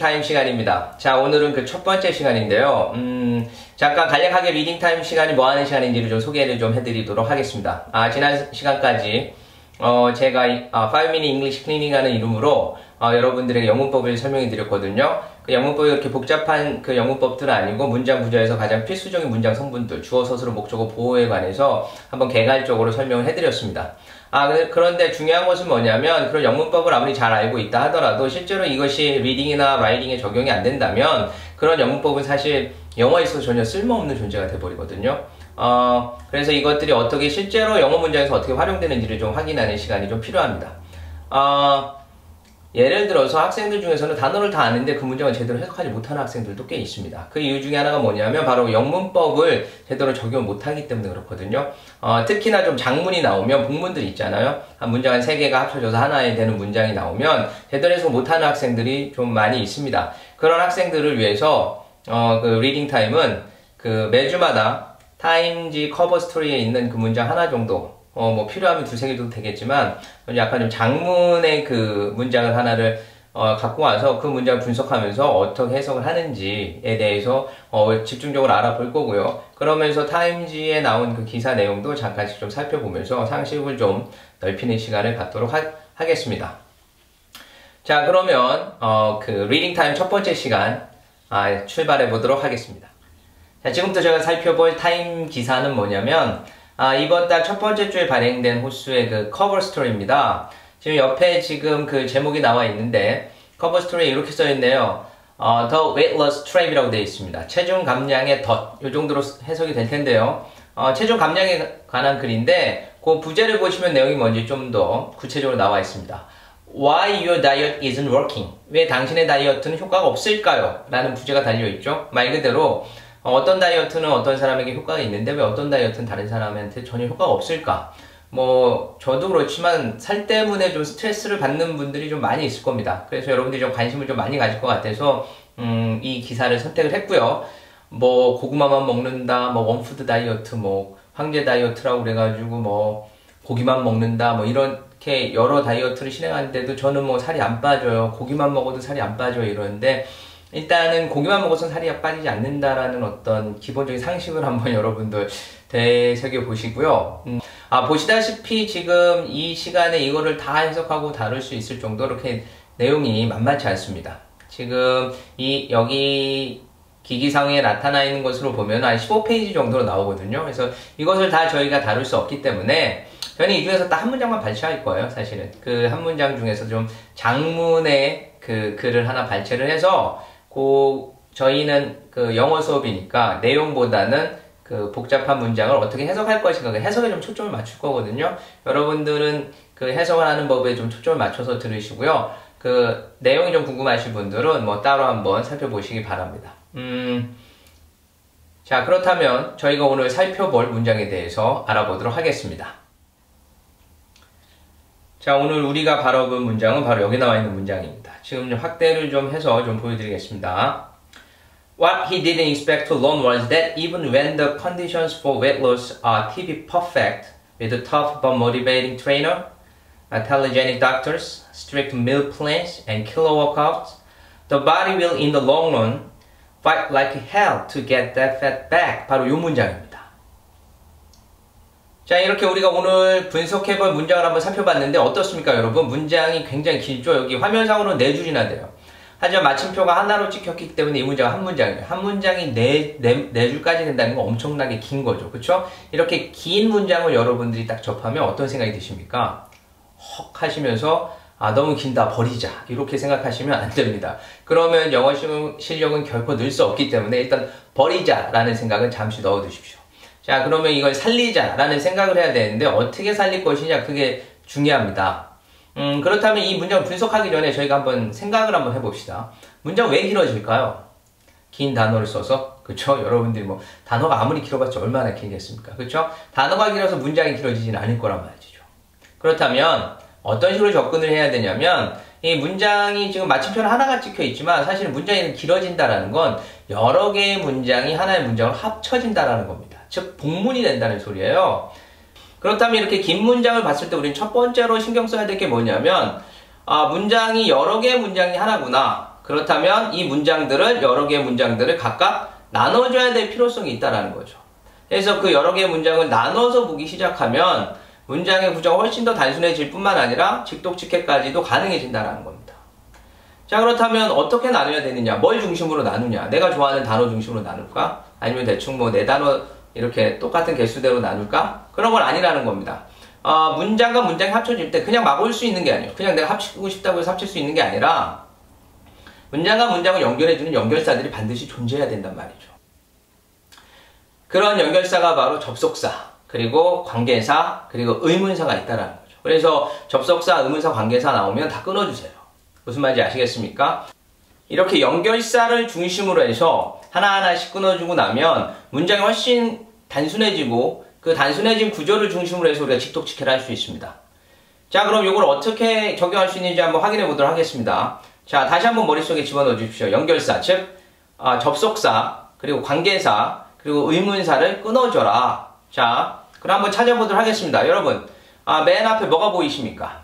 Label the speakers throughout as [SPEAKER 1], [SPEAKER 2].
[SPEAKER 1] 타임 시간입니다. 자, 오늘은 그 첫 번째 시간인데요. 잠깐 간략하게 리딩 타임 시간이 뭐 하는 시간인지를 좀 소개를 좀 해드리도록 하겠습니다. 지난 시간까지 제가 5-minute English Cleaning이라는 이름으로 여러분들에게 영문법을 설명해 드렸거든요. 그 영문법이 그렇게 복잡한 그 영문법들은 아니고 문장 구조에서 가장 필수적인 문장 성분들, 주어, 서술어, 목적어, 보호에 관해서 한번 개괄적으로 설명을 해드렸습니다. 그런데 중요한 것은 뭐냐면 그런 영문법을 아무리 잘 알고 있다 하더라도 실제로 이것이 리딩이나 라이팅에 적용이 안 된다면 그런 영문법은 사실 영어에 있어서 전혀 쓸모없는 존재가 돼버리거든요. 그래서 이것들이 어떻게 실제로 영어 문장에서 어떻게 활용되는지를 좀 확인하는 시간이 좀 필요합니다. 예를 들어서 학생들 중에서는 단어를 다 아는데 그 문장을 제대로 해석하지 못하는 학생들도 꽤 있습니다. 그 이유 중에 하나가 뭐냐면 바로 영문법을 제대로 적용 못하기 때문에 그렇거든요. 특히나 좀 장문이 나오면 복문들 있잖아요. 한 문장 한 3개가 합쳐져서 하나에 되는 문장이 나오면 제대로 해석 못하는 학생들이 좀 많이 있습니다. 그런 학생들을 위해서 그 리딩 타임은 그 매주마다 타임지 커버 스토리에 있는 그 문장 하나 정도 뭐 필요하면 2-3개도 되겠지만 약간 좀 장문의 그 문장을 하나를 갖고 와서 그 문장을 분석하면서 어떻게 해석을 하는지에 대해서 집중적으로 알아볼 거고요. 그러면서 타임지에 나온 그 기사 내용도 잠깐씩 좀 살펴보면서 상식을 좀 넓히는 시간을 갖도록 하겠습니다. 자, 그러면 그 리딩 타임 첫 번째 시간 출발해 보도록 하겠습니다. 자, 지금부터 제가 살펴볼 타임 기사는 뭐냐면 이번 달 첫 번째 주에 발행된 호수의 그 커버 스토리입니다. 지금 옆에 지금 그 제목이 나와 있는데 커버 스토리에 이렇게 써 있네요. The Weight Loss Trap이라고 되어 있습니다. 체중 감량의 덫, 이 정도로 해석이 될 텐데요. 체중 감량에 관한 글인데 그 부제를 보시면 내용이 뭔지 좀 더 구체적으로 나와 있습니다. Why your diet isn't working? 왜 당신의 다이어트는 효과가 없을까요? 라는 부제가 달려있죠. 말 그대로 어떤 다이어트는 어떤 사람에게 효과가 있는데 왜 어떤 다이어트는 다른 사람한테 전혀 효과가 없을까? 뭐 저도 그렇지만 살 때문에 좀 스트레스를 받는 분들이 좀 많이 있을 겁니다. 그래서 여러분들이 좀 관심을 좀 많이 가질 것 같아서 이 기사를 선택을 했고요. 뭐 고구마만 먹는다, 뭐 원푸드 다이어트, 뭐 황제 다이어트라고 그래가지고 뭐 고기만 먹는다, 뭐 이렇게 여러 다이어트를 실행하는데도 저는 뭐 살이 안 빠져요. 고기만 먹어도 살이 안 빠져요. 이러는데 일단은 고기만 먹어서 살이 빠지지 않는다라는 어떤 기본적인 상식을 한번 여러분들 되새겨 보시고요. 보시다시피 지금 이 시간에 이거를 다 해석하고 다룰 수 있을 정도로 이렇게 내용이 만만치 않습니다. 지금 여기 기기상에 나타나 있는 것으로 보면 한 15페이지 정도로 나오거든요. 그래서 이것을 다 저희가 다룰 수 없기 때문에 저는 이 중에서 딱 한 문장만 발췌할 거예요, 사실은. 그 한 문장 중에서 좀 장문의 그 글을 하나 발췌를 해서 저희는 그 영어 수업이니까 내용보다는 그 복잡한 문장을 어떻게 해석할 것인가, 그 해석에 좀 초점을 맞출 거거든요. 여러분들은 그 해석을 하는 법에 좀 초점을 맞춰서 들으시고요. 그 내용이 좀 궁금하신 분들은 뭐 따로 한번 살펴보시기 바랍니다. 자, 그렇다면 저희가 오늘 살펴볼 문장에 대해서 알아보도록 하겠습니다. 자, 오늘 우리가 바라볼 문장은 바로 여기 나와 있는 문장입니다. 지금 확대를 좀 해서 좀 보여드리겠습니다. What he didn't expect to learn was that even when the conditions for weight loss are to be perfect, with a tough but motivating trainer, telegenic doctors, strict meal plans, and killer workouts, the body will in the long run fight like hell to get that fat back. 바로 이 문장입니다. 자, 이렇게 우리가 오늘 분석해볼 문장을 한번 살펴봤는데 어떻습니까, 여러분? 문장이 굉장히 길죠? 여기 화면상으로는 4줄이나 돼요. 하지만 마침표가 하나로 찍혔기 때문에 이 문장은 한 문장이에요. 한 문장이 4줄까지 된다는 건 엄청나게 긴 거죠. 그쵸? 이렇게 긴 문장을 여러분들이 딱 접하면 어떤 생각이 드십니까? 헉 하시면서 너무 긴다, 버리자, 이렇게 생각하시면 안 됩니다. 그러면 영어 실력은 결코 늘 수 없기 때문에 일단 버리자라는 생각은 잠시 넣어두십시오. 자, 그러면 이걸 살리자라는 생각을 해야 되는데 어떻게 살릴 것이냐, 그게 중요합니다. 그렇다면 이 문장을 분석하기 전에 저희가 한번 생각을 한번 해봅시다. 문장 왜 길어질까요? 긴 단어를 써서, 그쵸? 여러분들이 뭐 단어가 아무리 길어봤자 얼마나 길겠습니까? 그쵸? 단어가 길어서 문장이 길어지지는 않을 거란 말이죠. 그렇다면 어떤 식으로 접근을 해야 되냐면 이 문장이 지금 마침표는 하나가 찍혀 있지만 사실 문장이 길어진다라는 건 여러 개의 문장이 하나의 문장으로 합쳐진다라는 겁니다. 즉 복문이 된다는 소리예요. 그렇다면 이렇게 긴 문장을 봤을 때 우리는 첫 번째로 신경 써야 될 게 뭐냐면 문장이 여러 개의 문장이 하나구나. 그렇다면 이 문장들을 여러 개의 문장들을 각각 나눠줘야 될 필요성이 있다라는 거죠. 그래서 그 여러 개의 문장을 나눠서 보기 시작하면 문장의 구조가 훨씬 더 단순해질 뿐만 아니라 직독직해까지도 가능해진다는 겁니다. 자, 그렇다면 어떻게 나눠야 되느냐? 뭘 중심으로 나누냐? 내가 좋아하는 단어 중심으로 나눌까? 아니면 대충 뭐 네 단어 이렇게 똑같은 개수대로 나눌까? 그런 건 아니라는 겁니다. 문장과 문장이 합쳐질 때 그냥 막 올 수 있는 게 아니에요. 그냥 내가 합치고 싶다고 해서 합칠 수 있는 게 아니라 문장과 문장을 연결해주는 연결사들이 반드시 존재해야 된단 말이죠. 그런 연결사가 바로 접속사, 그리고 관계사, 그리고 의문사가 있다는 거죠. 그래서 접속사, 의문사, 관계사 나오면 다 끊어주세요. 무슨 말인지 아시겠습니까? 이렇게 연결사를 중심으로 해서 하나하나씩 끊어주고 나면 문장이 훨씬 단순해지고 그 단순해진 구조를 중심으로 해서 우리가 직독직해를 할 수 있습니다. 자, 그럼 이걸 어떻게 적용할 수 있는지 한번 확인해 보도록 하겠습니다. 자, 다시 한번 머릿속에 집어넣어 주십시오. 연결사, 즉 접속사, 그리고 관계사, 그리고 의문사를 끊어줘라. 자, 그럼 한번 찾아보도록 하겠습니다. 여러분, 맨 앞에 뭐가 보이십니까?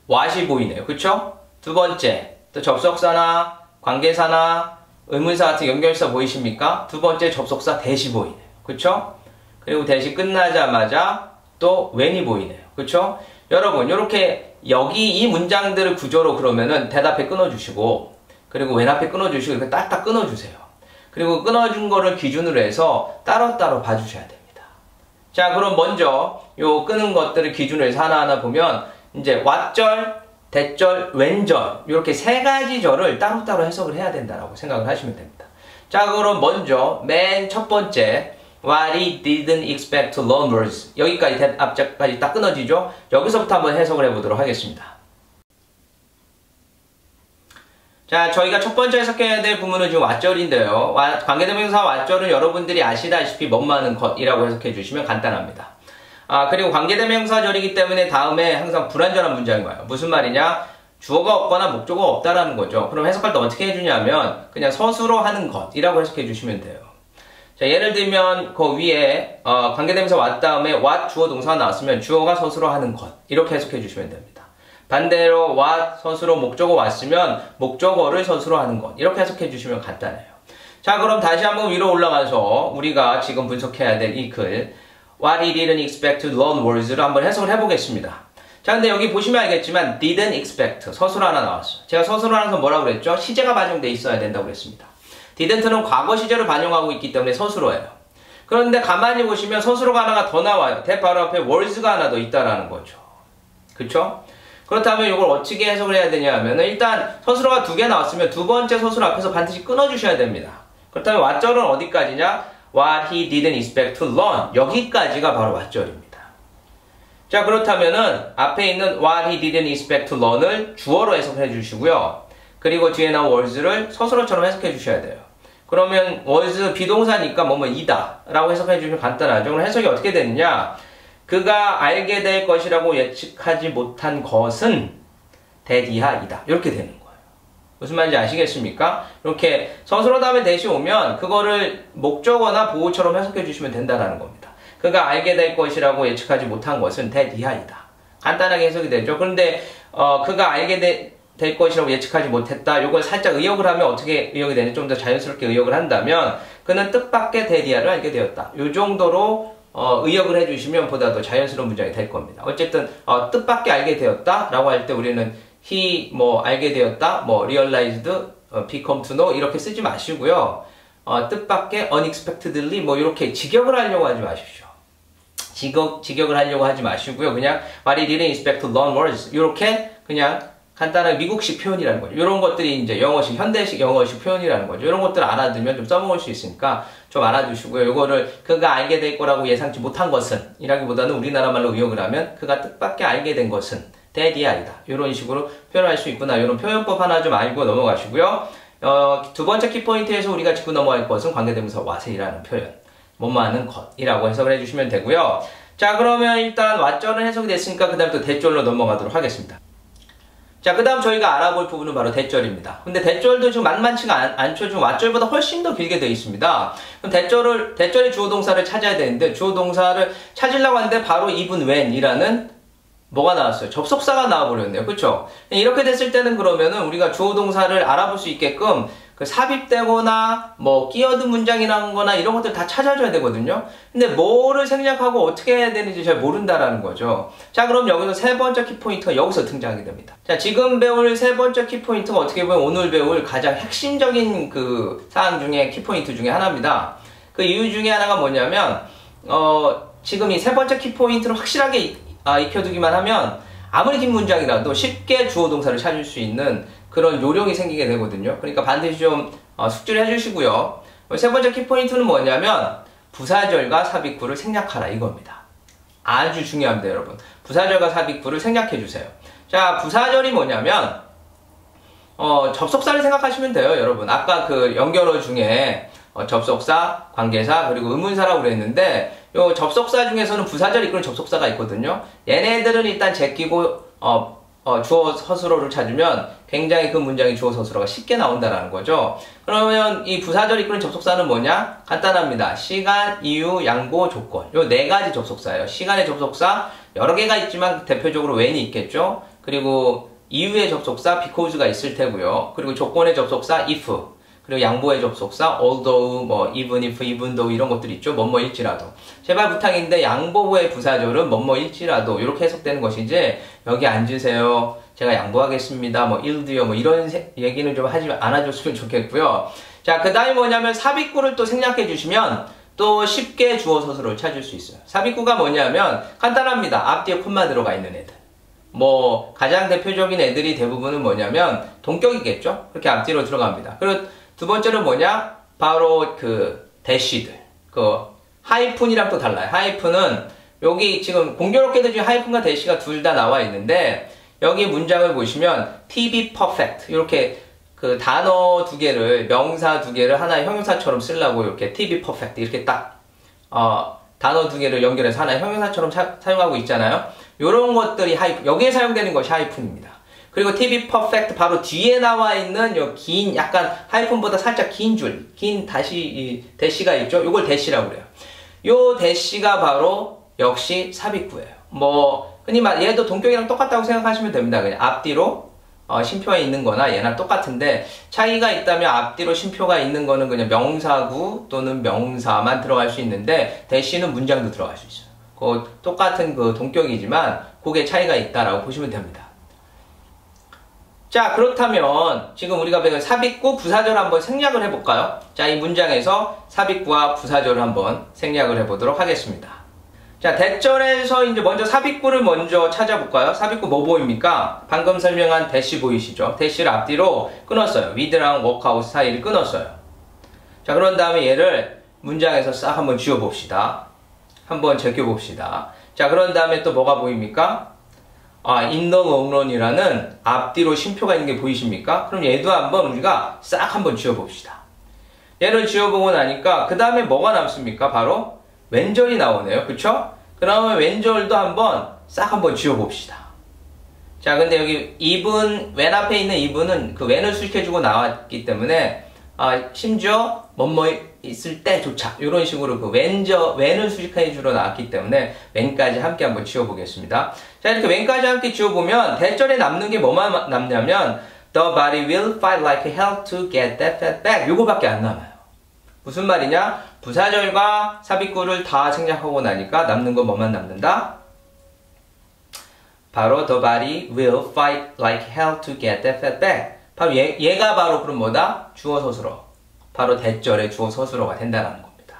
[SPEAKER 1] what이 보이네요. 그쵸? 두 번째, 또 접속사나 관계사나 의문사 같은 연결사 보이십니까? 두 번째 접속사 that이 보이네요. 그쵸? 그리고 that이 끝나자마자 또 when이 보이네요. 그쵸? 여러분, 요렇게 여기 이 문장들을 구조로 그러면은 that 앞에 끊어주시고, 그리고 when 앞에 끊어주시고, 이렇게 딱딱 끊어주세요. 그리고 끊어준 거를 기준으로 해서 따로따로 봐주셔야 됩니다. 자, 그럼 먼저 요 끊은 것들을 기준으로 해서 하나하나 보면 이제 what절, that절, when절 이렇게 세 가지 절을 따로따로 해석을 해야 된다라고 생각을 하시면 됩니다. 자, 그럼 먼저 맨 첫 번째 What he didn't expect to learn words 여기까지 that 앞자까지 딱 끊어지죠? 여기서부터 한번 해석을 해보도록 하겠습니다. 자, 저희가 첫 번째 해석해야 될 부분은 지금 what절인데요. 관계대명사 what절은 여러분들이 아시다시피 뭐뭐하는 것이라고 해석해 주시면 간단합니다. 그리고 관계대명사절이기 때문에 다음에 항상 불완전한 문장이 와요. 무슨 말이냐? 주어가 없거나 목적어가 없다라는 거죠. 그럼 해석할 때 어떻게 해주냐면 그냥 서술어 하는 것이라고 해석해 주시면 돼요. 자, 예를 들면 그 위에 관계대명사 what 다음에 what 주어 동사가 나왔으면 주어가 서술어 하는 것 이렇게 해석해 주시면 됩니다. 반대로 what 서술어 목적어 왔으면 목적어를 서술어 하는 것 이렇게 해석해 주시면 간단해요. 자, 그럼 다시 한번 위로 올라가서 우리가 지금 분석해야 될 이 글 What he didn't expect to learn words를 한번 해석을 해보겠습니다. 자, 근데 여기 보시면 알겠지만 didn't expect 서술어 하나 나왔어요. 제가 서술어 하나서 뭐라고 그랬죠? 시제가 반영돼 있어야 된다고 그랬습니다. didn't는 과거 시제를 반영하고 있기 때문에 서술어예요. 그런데 가만히 보시면 서술어가 하나가 더 나와요. that 바로 앞에 words가 하나 더 있다라는 거죠. 그쵸? 그렇다면 이걸 어떻게 해석을 해야 되냐 하면은 일단 서술어가 두 개 나왔으면 두 번째 서술어 앞에서 반드시 끊어주셔야 됩니다. 그렇다면 what절은 어디까지냐? What he didn't expect to learn 여기까지가 바로 what절입니다. 자, 그렇다면은 앞에 있는 what he didn't expect to learn을 주어로 해석해 주시고요. 그리고 뒤에 나온 words를 서술어처럼 해석해 주셔야 돼요. 그러면 was 비동사니까 이다 라고 해석해 주시면 간단하죠. 그럼 해석이 어떻게 되느냐? 그가 알게 될 것이라고 예측하지 못한 것은 that 이하이다 이렇게 되는 거예요. 무슨 말인지 아시겠습니까? 이렇게 서술어 다음에 that이 오면 그거를 목적어나 보호처럼 해석해 주시면 된다는 겁니다. 그가 알게 될 것이라고 예측하지 못한 것은 that 이하이다. 간단하게 해석이 되죠. 그런데 그가 알게 될 것이라고 예측하지 못했다. 이걸 살짝 의역을 하면 어떻게 의역이 되는지 좀 더 자연스럽게 의역을 한다면 그는 뜻밖의 that 이하를 알게 되었다. 이 정도로 의역을 해주시면 보다 더 자연스러운 문장이 될 겁니다. 어쨌든 뜻밖의 알게 되었다 라고 할 때 우리는 he 알게 되었다 realized become to know 이렇게 쓰지 마시고요. 뜻밖의 unexpectedly 이렇게 직역을 하려고 하지 마십시오. 직역을 하려고 하지 마시고요. 그냥 what he didn't expect to learn words 이렇게 그냥 간단한 미국식 표현이라는 거죠. 이런 것들이 이제 영어식, 현대식 영어식 표현이라는 거죠. 이런 것들 알아두면 좀 써먹을 수 있으니까 좀 알아두시고요. 이거를 그가 알게 될 거라고 예상치 못한 것은 이라기보다는 우리나라 말로 의역을 하면 그가 뜻밖의 알게 된 것은 that 이하이다. 이런 식으로 표현할 수 있구나. 이런 표현법 하나 좀 알고 넘어가시고요. 두 번째 키포인트에서 우리가 짚고 넘어갈 것은 관계대명사 what이라는 표현. 뭐뭐하는 것이라고 해석을 해주시면 되고요. 자, 그러면 일단 what절은 해석이 됐으니까 그 다음 또 that절로 넘어가도록 하겠습니다. 자, 그 다음 저희가 알아볼 부분은 바로 that절입니다. 근데 that절도 지금 만만치가 않죠. 지금 what절보다 훨씬 더 길게 되어 있습니다. 그럼 that절의 주어동사를 찾아야 되는데 주어동사를 찾으려고 하는데 바로 even when이라는 뭐가 나왔어요? 접속사가 나와버렸네요. 그쵸? 이렇게 됐을 때는 그러면은 우리가 주어 동사를 알아볼 수 있게끔 그 삽입되거나 뭐 끼어든 문장이라는 거나 이런 것들 다 찾아줘야 되거든요. 근데 뭐를 생략하고 어떻게 해야 되는지 잘 모른다라는 거죠. 자, 그럼 여기서 세 번째 키포인트가 여기서 등장하게 됩니다. 자, 지금 배울 세 번째 키포인트가 어떻게 보면 오늘 배울 가장 핵심적인 그 사항 중에 키포인트 중에 하나입니다. 그 이유 중에 하나가 뭐냐면 지금 이 세 번째 키포인트를 확실하게 익혀두기만 하면 아무리 긴 문장이라도 쉽게 주어 동사를 찾을 수 있는 그런 요령이 생기게 되거든요. 그러니까 반드시 좀 숙지를 해주시고요. 세 번째 키포인트는 뭐냐면 부사절과 삽입구를 생략하라 이겁니다. 아주 중요합니다, 여러분. 부사절과 삽입구를 생략해주세요. 자, 부사절이 뭐냐면 접속사를 생각하시면 돼요, 여러분. 아까 그 연결어 중에 접속사, 관계사, 그리고 의문사라고 그랬는데 요 접속사 중에서는 부사절 이끄는 접속사가 있거든요. 얘네들은 일단 제끼고 주어 서술어를 찾으면 굉장히 그 문장이 주어 서술어가 쉽게 나온다라는 거죠. 그러면 이 부사절 이끄는 접속사는 뭐냐? 간단합니다. 시간, 이유, 양보, 조건. 요 네 가지 접속사예요. 시간의 접속사 여러 개가 있지만 대표적으로 when이 있겠죠. 그리고 이유의 접속사 because가 있을 테고요. 그리고 조건의 접속사 if. 그리고 양보의 접속사 although, 뭐 even if, even though 이런 것들이 있죠. 뭐뭐일지라도. 제발 부탁인데 양보 후의 부사절은 뭐뭐일지라도 이렇게 해석되는 것이지 여기 앉으세요. 제가 양보하겠습니다. 뭐 일도요. 뭐 이런 얘기는 좀 하지 않아줬으면 좋겠고요. 자, 그 다음에 뭐냐면 삽입구를 또 생략해 주시면 또 쉽게 주어 서술어를 찾을 수 있어요. 삽입구가 뭐냐면 간단합니다. 앞뒤에 콤마 들어가 있는 애들. 뭐 가장 대표적인 애들이 대부분은 뭐냐면 동격이겠죠. 그렇게 앞뒤로 들어갑니다. 그리고 두 번째는 뭐냐? 바로 그 대시들. 그 하이픈이랑 또 달라요. 하이픈은 여기 지금 공교롭게도 지금 하이픈과 대시가 둘 다 나와 있는데 여기 문장을 보시면 to be perfect 이렇게 그 단어 두 개를 명사 두 개를 하나의 형용사처럼 쓰려고 이렇게 to be perfect 이렇게 딱 단어 두 개를 연결해서 하나의 형용사처럼 사용하고 있잖아요. 이런 것들이 하이픈, 여기에 사용되는 것이 하이픈입니다. 그리고 to be perfect 바로 뒤에 나와 있는 요 긴 약간 하이픈보다 살짝 긴 줄, 긴 대시가 있죠. 요걸 대시라고 그래요. 요 대시가 바로 역시 삽입구예요. 뭐 흔히 얘도 동격이랑 똑같다고 생각하시면 됩니다. 그냥 앞뒤로 쉼표가 있는 거나 얘나 똑같은데 차이가 있다면 앞뒤로 쉼표가 있는 거는 그냥 명사구 또는 명사만 들어갈 수 있는데 대시는 문장도 들어갈 수 있어요. 그 똑같은 그 동격이지만 그게 차이가 있다라고 보시면 됩니다. 자, 그렇다면 지금 우리가 배운 삽입구, 부사절 한번 생략을 해볼까요? 자, 이 문장에서 삽입구와 부사절을 한번 생략을 해보도록 하겠습니다. 자, 대절에서 이제 먼저 삽입구를 먼저 찾아볼까요? 삽입구 뭐 보입니까? 방금 설명한 대시 보이시죠? 대시를 앞뒤로 끊었어요. with랑 workout 사이를 끊었어요. 자, 그런 다음에 얘를 문장에서 싹 한번 지워봅시다. 한번 제껴봅시다. 자, 그런 다음에 또 뭐가 보입니까? in the long run이라는 앞뒤로 쉼표가 있는 게 보이십니까? 그럼 얘도 한번 우리가 싹 한번 지워봅시다. 얘를 지워보고 나니까 그 다음에 뭐가 남습니까? 바로 왼절이 나오네요. 그쵸? 그러면 왼절도 한번 싹 한번 지워봅시다. 자, 근데 여기 even, when 앞에 있는 even은 그 when을 수식해주고 나왔기 때문에 심지어 뭐뭐 있을 때조차 이런 식으로 그 when을 수식해주러 나왔기 때문에 when까지 함께 한번 지워보겠습니다. 자, 이렇게 when까지 함께 지워보면 대절에 남는 게 뭐만 남냐면 the body will fight like hell to get that fat back 요거밖에 안 남아요. 무슨 말이냐? 부사절과 삽입구를 다 생략하고 나니까 남는 건 뭐만 남는다? 바로 the body will fight like hell to get that fat back. 바로 얘가 바로 그럼 뭐다? 주어 서술어. 바로 대절의 주어 서술어가 된다는 겁니다.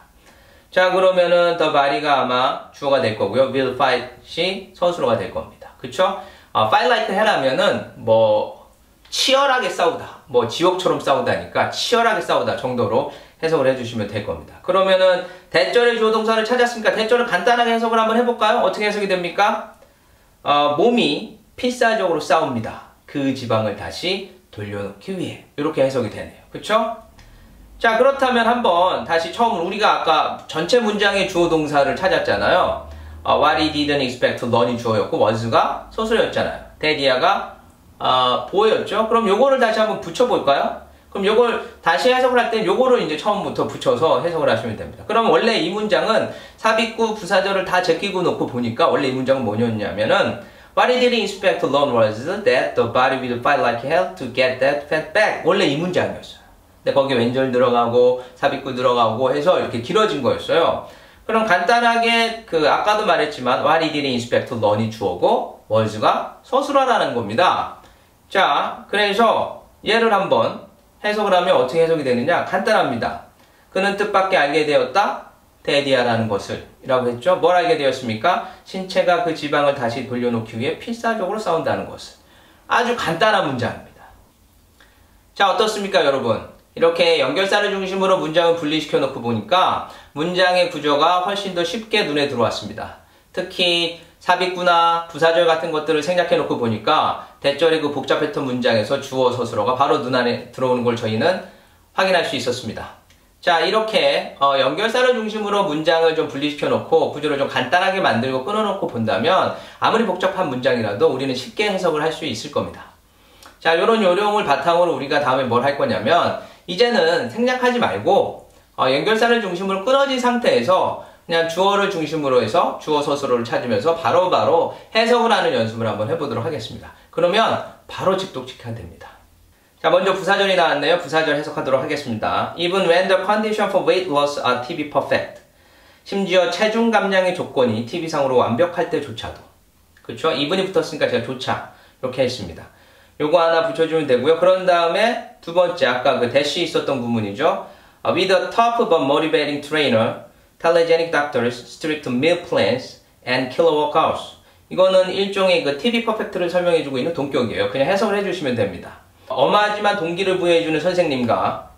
[SPEAKER 1] 자, 그러면은 the body가 아마 주어가 될 거고요. will fight이 서술어가 될 겁니다. 그쵸? fight like hell 하면은 뭐 치열하게 싸우다. 뭐 지옥처럼 싸우다니까 치열하게 싸우다 정도로 해석을 해주시면 될 겁니다. 그러면은 대절의 주어 동사를 찾았으니까 대절을 간단하게 해석을 한번 해볼까요? 어떻게 해석이 됩니까? 몸이 필사적으로 싸웁니다. 그 지방을 다시 돌려놓기 위해 이렇게 해석이 되네요. 그쵸? 자, 그렇다면 한번 다시 처음으로 우리가 아까 전체 문장의 주어 동사를 찾았잖아요. What he didn't expect to learn이 주어였고 was가 서술어였잖아요. 대디아가 보였죠? 그럼 요거를 다시 한번 붙여볼까요? 그럼 요걸 다시 해석을 할 때 요거를 이제 처음부터 붙여서 해석을 하시면 됩니다. 그럼 원래 이 문장은 삽입구, 부사절을 다 제끼고 놓고 보니까 원래 이 문장은 뭐였냐면은 What he didn't expect to learn was that the body will fight like hell to get that fat back. 원래 이 문장이었어요. 근데 거기에 왼절 들어가고 삽입구 들어가고 해서 이렇게 길어진 거였어요. 그럼 간단하게 아까도 말했지만 What he didn't expect to learn이 주어고 was가 서술어라는 겁니다. 자, 그래서 얘를 한번 해석을 하면 어떻게 해석이 되느냐? 간단합니다. 그는 뜻밖의 알게 되었다. 데디아라는 것을 이라고 했죠. 뭘 알게 되었습니까? 신체가 그 지방을 다시 돌려놓기 위해 필사적으로 싸운다는 것을. 아주 간단한 문장입니다. 자, 어떻습니까 여러분? 이렇게 연결사를 중심으로 문장을 분리시켜 놓고 보니까 문장의 구조가 훨씬 더 쉽게 눈에 들어왔습니다. 특히 삽입구나 부사절 같은 것들을 생각해 놓고 보니까 대절의 그 복잡했던 문장에서 주어 서술어가 바로 눈안에 들어오는 걸 저희는 확인할 수 있었습니다. 자, 이렇게 연결사를 중심으로 문장을 좀 분리시켜 놓고 구조를 좀 간단하게 만들고 끊어 놓고 본다면 아무리 복잡한 문장이라도 우리는 쉽게 해석을 할 수 있을 겁니다. 자, 이런 요령을 바탕으로 우리가 다음에 뭘 할 거냐면 이제는 생략하지 말고 연결사를 중심으로 끊어진 상태에서 그냥 주어를 중심으로 해서 주어 서술어를 찾으면서 바로바로 해석을 하는 연습을 한번 해보도록 하겠습니다. 그러면 바로 직독직해야 됩니다. 자, 먼저 부사절이 나왔네요. 부사절 해석하도록 하겠습니다. Even when the condition for weight loss are to be perfect. 심지어 체중 감량의 조건이 TV상으로 완벽할 때조차도. 그쵸? even이 붙었으니까 제가 조차 이렇게 했습니다. 요거 하나 붙여주면 되고요. 그런 다음에 두 번째 아까 그 대시 있었던 부분이죠. With a tough but motivating trainer, telegenic doctors, strict meal plans, and killer workouts. 이거는 일종의 그 TV 퍼펙트를 설명해주고 있는 동격이에요. 그냥 해석을 해주시면 됩니다. 엄하지만 동기를 부여해주는 선생님과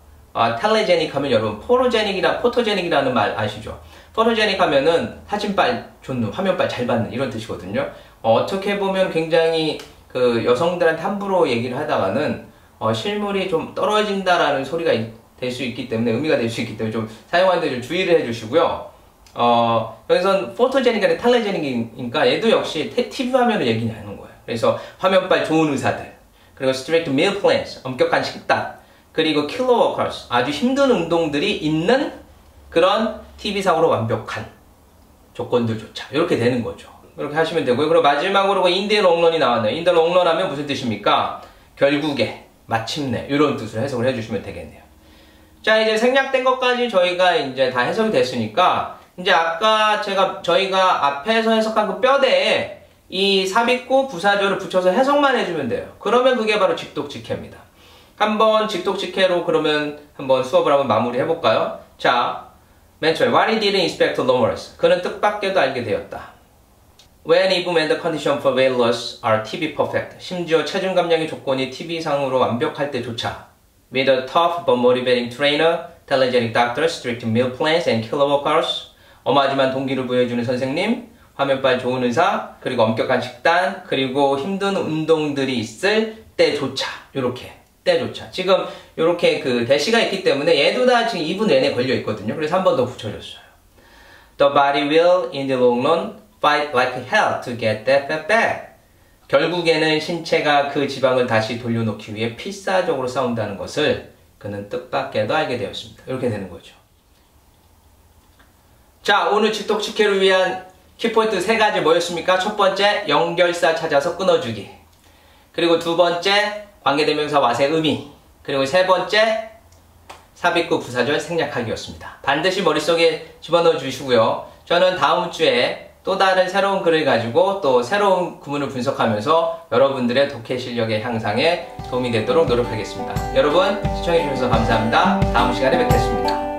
[SPEAKER 1] 텔레제닉 하면 여러분 포토제닉이라는 말 아시죠? 포토제닉 하면은 사진빨 좋는, 화면빨 잘 받는 이런 뜻이거든요. 어떻게 보면 굉장히 그 여성들한테 함부로 얘기를 하다가는 실물이 좀 떨어진다라는 소리가 될 수 있기 때문에 의미가 될 수 있기 때문에 좀 사용하는데 좀 주의를 해주시고요. 여기선 포토제닉이 아니라 텔레제닉이니까 얘도 역시 TV 화면을 얘기하는 거예요. 그래서 화면빨 좋은 의사들, 그리고 strict meal plans, 엄격한 식단, 그리고 killer workers, 아주 힘든 운동들이 있는 그런 TV상으로 완벽한 조건들조차 이렇게 되는 거죠. 이렇게 하시면 되고요. 그리고 마지막으로 in the long run이 나왔네요. in the long run 하면 무슨 뜻입니까? 결국에, 마침내 이런 뜻으로 해석을 해주시면 되겠네요. 자, 이제 생략된 것까지 저희가 이제 다 해석이 됐으니까 이제 아까 저희가 앞에서 해석한 그 뼈대에 이 삽입구 부사절을 붙여서 해석만 해주면 돼요. 그러면 그게 바로 직독직해입니다. 한번 직독직해로 그러면 한번 수업을 한번 마무리 해볼까요? 자, 맨 처음에 What he didn't expect to learn was. 그는 뜻밖에도 알게 되었다. When even when the condition for weight loss are TV perfect. 심지어 체중 감량의 조건이 TV상으로 완벽할 때조차. With a tough but motivating trainer, telegenic doctors, strict meal plans, and killer workouts. 엄하지만 동기를 부여해주는 선생님, 화면빨 좋은 의사, 그리고 엄격한 식단, 그리고 힘든 운동들이 있을 때조차. 요렇게. 때조차. 지금 요렇게 그 대시가 있기 때문에 얘도 다 지금 2분 내내 걸려 있거든요. 그래서 한 번 더 붙여줬어요. The body will in the long run fight like hell to get that fat back. 결국에는 신체가 그 지방을 다시 돌려놓기 위해 필사적으로 싸운다는 것을 그는 뜻밖에도 알게 되었습니다. 이렇게 되는 거죠. 자, 오늘 직독직해를 위한 키포인트 3가지 뭐였습니까? 첫 번째, 연결사 찾아서 끊어주기. 그리고 두 번째, 관계대명사 왓의 의미. 그리고 세 번째, 삽입구 부사절 생략하기였습니다. 반드시 머릿속에 집어넣어 주시고요. 저는 다음 주에 또 다른 새로운 글을 가지고 또 새로운 구문을 분석하면서 여러분들의 독해 실력의 향상에 도움이 되도록 노력하겠습니다. 여러분, 시청해주셔서 감사합니다. 다음 시간에 뵙겠습니다.